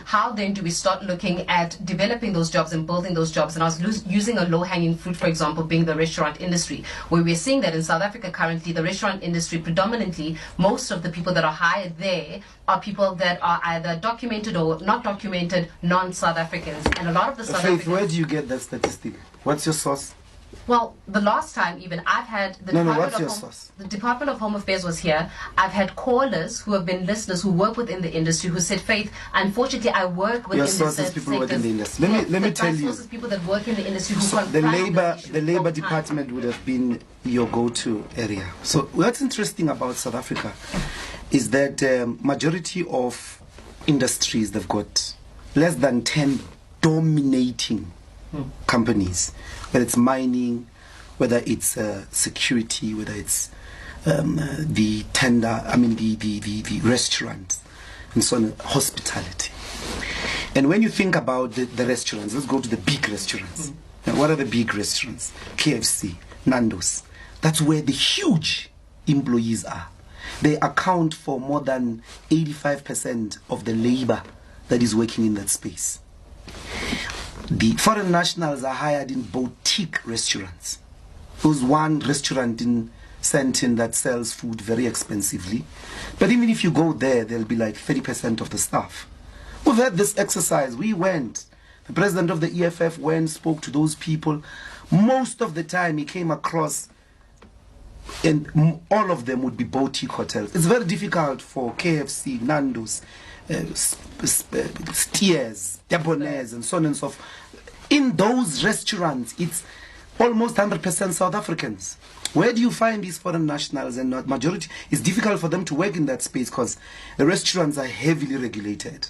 How then do we start looking at developing those jobs and building those jobs? And I was using a low-hanging fruit, for example, being the restaurant industry, where we're seeing that in South Africa currently, the restaurant industry predominantly, most of the people that are hired there are people that are either documented or not documented non-South Africans. And a lot of the South Faith, Africans... where do you get that statistic? What's your source? Well, the last time even, I've had the the Department of Home Affairs was here. I've had callers who have been listeners who work within the industry who said, Faith, unfortunately I work within the sources, people work in the industry. Let me tell you. People that work in the industry who so the labor department would have been your go-to area. So what's interesting about South Africa is that majority of industries, they've got less than 10 dominating companies, whether it's mining, whether it's security, whether it's the restaurants, and so on, hospitality. And when you think about the restaurants, let's go to the big restaurants. Now, what are the big restaurants? KFC, Nando's. That's where the huge employees are. They account for more than 85% of the labor that is working in that space. The foreign nationals are hired in boutique restaurants. There's one restaurant in Sandton that sells food very expensively. But even if you go there, there'll be like 30% of the staff. We've had this exercise. We went. The president of the EFF went, spoke to those people. Most of the time he came across, and all of them would be boutique hotels. It's very difficult for KFC, Nando's, Steers, Debonair's, and so on and so forth. In those restaurants, it's almost 100% South Africans. Where do you find these foreign nationals and not majority? It's difficult for them to work in that space because the restaurants are heavily regulated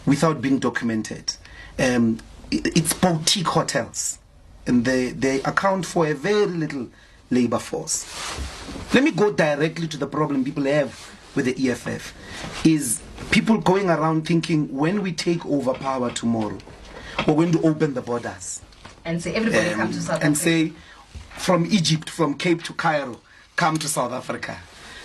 without being documented. It's boutique hotels, and they account for a very little labor force. Let me go directly to the problem people have with the EFF. Is people going around thinking when we take over power tomorrow, we're going to open the borders and say everybody come to South Africa and say from Egypt, from Cape to Cairo, come to South Africa.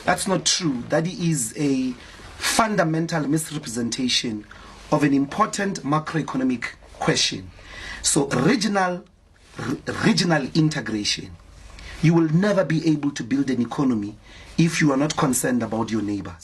That's not true. That is a fundamental misrepresentation of an important macroeconomic question. So regional integration. You will never be able to build an economy if you are not concerned about your neighbors.